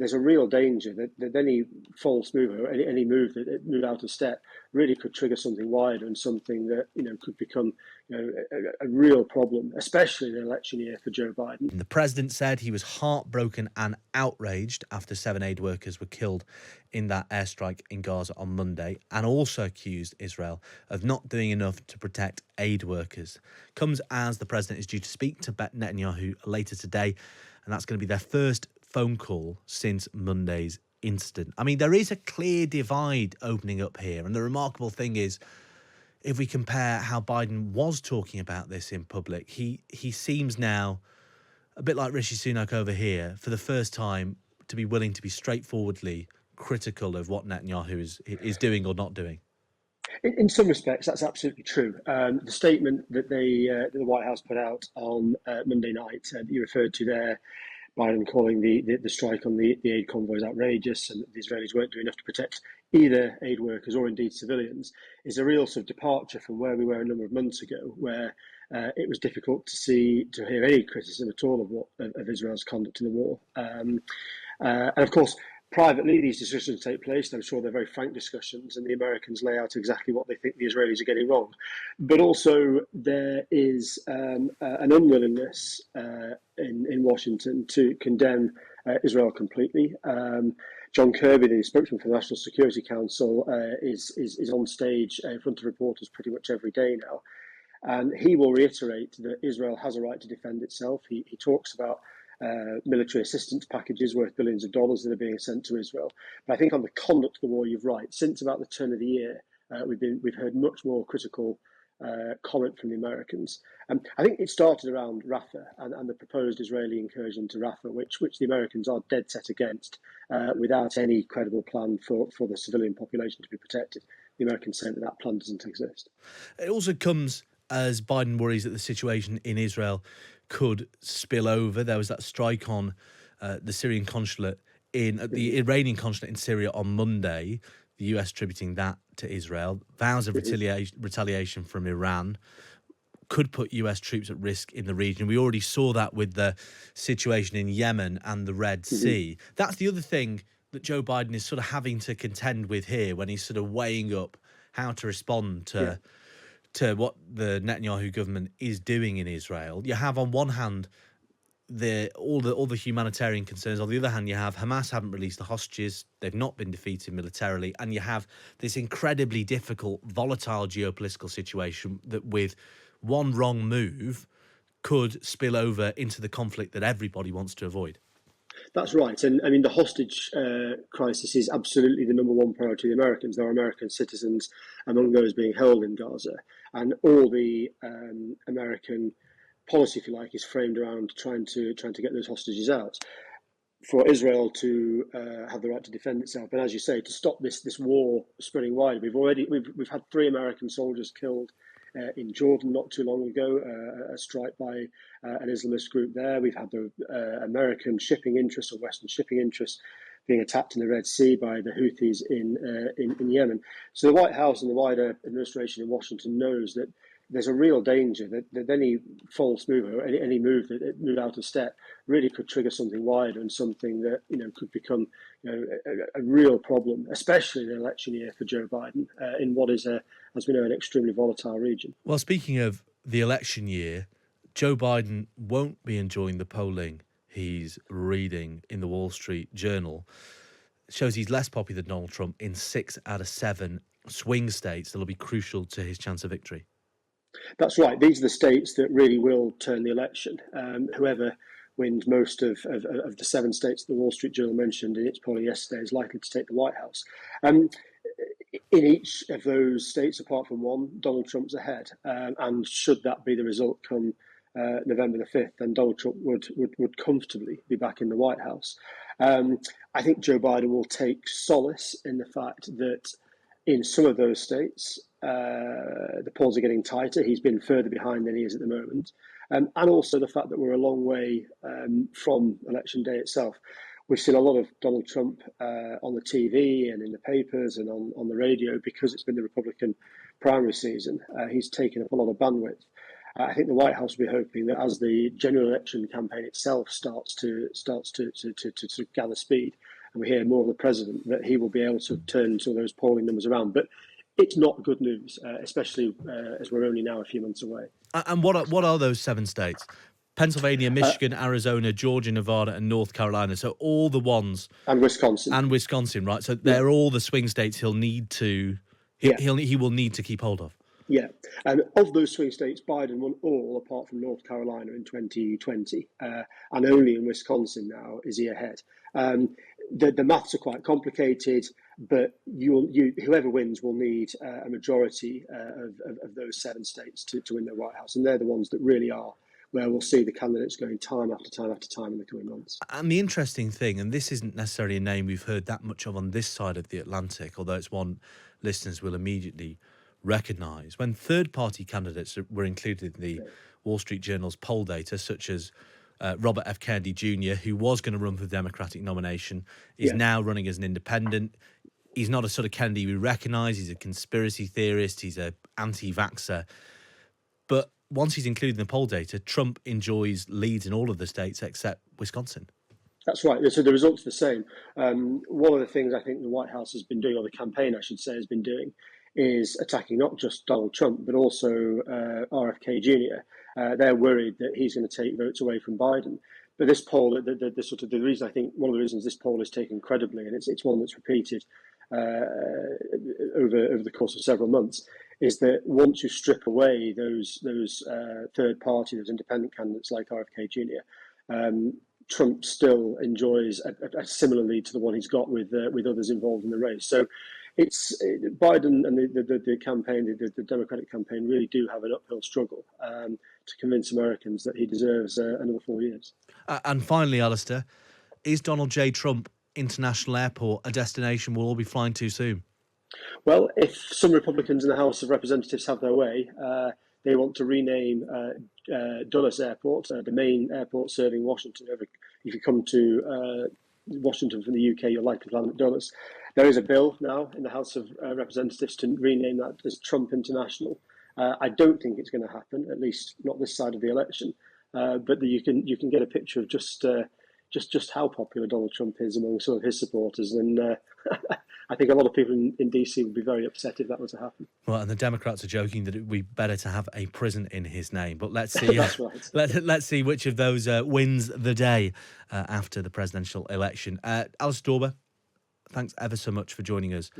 there's a real danger that any false move or any move that move out of step really could trigger something wider and something that could become a real problem, especially in an election year for Joe Biden. The president said he was heartbroken and outraged after 7 aid workers were killed in that airstrike in Gaza on Monday, and also accused Israel of not doing enough to protect aid workers. Comes as the president is due to speak to Netanyahu later today, and that's going to be their first phone call since Monday's incident. I mean, there is a clear divide opening up here, and the remarkable thing is, if we compare how Biden was talking about this in public, he seems now, a bit like Rishi Sunak over here, for the first time to be willing to be straightforwardly critical of what Netanyahu is doing or not doing. In some respects, that's absolutely true. The statement that the White House put out on Monday night that you referred to there, Biden calling the strike on the aid convoys outrageous and that the Israelis weren't doing enough to protect either aid workers or indeed civilians, is a real sort of departure from where we were a number of months ago, where it was difficult to hear any criticism at all of Israel's conduct in the war. And of course, privately, these discussions take place, and I'm sure they're very frank discussions, and the Americans lay out exactly what they think the Israelis are getting wrong. But also, there is an unwillingness in Washington to condemn Israel completely. John Kirby, the spokesman for the National Security Council, is on stage in front of reporters pretty much every day now. And he will reiterate that Israel has a right to defend itself. He talks about military assistance packages worth billions of dollars that are being sent to Israel. But I think on the conduct of the war, you're right. Since about the turn of the year, we've heard much more critical comment from the Americans. I think it started around Rafah and the proposed Israeli incursion to Rafah, which the Americans are dead set against, without any credible plan for the civilian population to be protected. The Americans say that plan doesn't exist. It also comes as Biden worries that the situation in Israel could spill over. There was that strike on the Syrian consulate the Iranian consulate in Syria on Monday, the US attributing that to Israel. Vows of retaliation from Iran could put US troops at risk in the region. We already saw that with the situation in Yemen and the Red Sea. That's the other thing that Joe Biden is sort of having to contend with here when he's sort of weighing up how to respond to what the Netanyahu government is doing in Israel. You have on one hand all the humanitarian concerns. On the other hand, you have Hamas haven't released the hostages. They've not been defeated militarily. And you have this incredibly difficult, volatile geopolitical situation that with one wrong move could spill over into the conflict that everybody wants to avoid. That's right. And I mean, the hostage crisis is absolutely the number one priority of the Americans. There are American citizens among those being held in Gaza. And all the American policy, if you like, is framed around trying to get those hostages out, for Israel to have the right to defend itself. And as you say, to stop this war spreading wider. We've had 3 American soldiers killed in Jordan not too long ago, a strike by an Islamist group there. We've had the American shipping interests or Western shipping interests being attacked in the Red Sea by the Houthis in Yemen. So the White House and the wider administration in Washington knows that there's a real danger that any false move or any move that move out of step really could trigger something wider and something that could become a real problem, especially in an election year for Joe Biden in what is, as we know, an extremely volatile region. Well, speaking of the election year, Joe Biden won't be enjoying the polling he's reading in the Wall Street Journal. It shows he's less popular than Donald Trump in 6 out of 7 swing states that will be crucial to his chance of victory. That's right. These are the states that really will turn the election. Whoever wins most of the 7 states that the Wall Street Journal mentioned in its polling yesterday is likely to take the White House. In each of those states, apart from one, Donald Trump's ahead. And should that be the result come November the 5th, then Donald Trump would comfortably be back in the White House. I think Joe Biden will take solace in the fact that in some of those states, the polls are getting tighter. He's been further behind than he is at the moment. And also the fact that we're a long way from election day itself. We've seen a lot of Donald Trump on the TV and in the papers and on the radio because it's been the Republican primary season. He's taken up a lot of bandwidth. I think the White House will be hoping that as the general election campaign itself starts to gather speed, and we hear more of the president, that he will be able to turn some of those polling numbers around. But it's not good news, especially as we're only now a few months away. And what are those 7 states? Pennsylvania, Michigan, Arizona, Georgia, Nevada, and North Carolina. So all the ones, and Wisconsin, right? So they're all the swing states he'll need to. He will need to keep hold of. Yeah, and of those swing states, Biden won all apart from North Carolina in 2020, and only in Wisconsin now is he ahead. The maths are quite complicated, but whoever wins will need a majority of those 7 states to win the White House, and they're the ones that really are where we'll see the candidates going time after time after time in the coming months. And the interesting thing, and this isn't necessarily a name we've heard that much of on this side of the Atlantic, although it's one listeners will immediately recognise, when third-party candidates were included in the Wall Street Journal's poll data, such as Robert F. Kennedy Jr., who was going to run for the Democratic nomination, is now running as an independent. He's not a sort of Kennedy we recognise. He's a conspiracy theorist. He's an anti-vaxxer. But once he's included in the poll data, Trump enjoys leads in all of the states except Wisconsin. That's right. So the results are the same. One of the things I think the White House has been doing, or the campaign, I should say, has been doing, is attacking not just Donald Trump, but also RFK Jr. They're worried that he's going to take votes away from Biden. But this poll, the reason I think one of the reasons this poll is taken credibly, and it's one that's repeated over the course of several months, is that once you strip away those third party, those independent candidates like RFK Jr., Trump still enjoys a similar lead to the one he's got with others involved in the race. So it's Biden and the campaign, the Democratic campaign, really do have an uphill struggle to convince Americans that he deserves another 4 years. And finally, Alastair, is Donald J. Trump International Airport a destination we'll all be flying to soon? Well, if some Republicans in the House of Representatives have their way, they want to rename Dulles Airport, the main airport serving Washington. If you come to Washington from the UK, you're likely to land at Dulles. There is a bill now in the House of Representatives to rename that as Trump International. I don't think it's going to happen, at least not this side of the election. But you can get a picture of just how popular Donald Trump is among some of his supporters, and I think a lot of people in DC would be very upset if that were to happen. Well, and the Democrats are joking that it would be better to have a prison in his name. But let's see. That's right. Let's see which of those wins the day after the presidential election. Alastair Dawber, thanks ever so much for joining us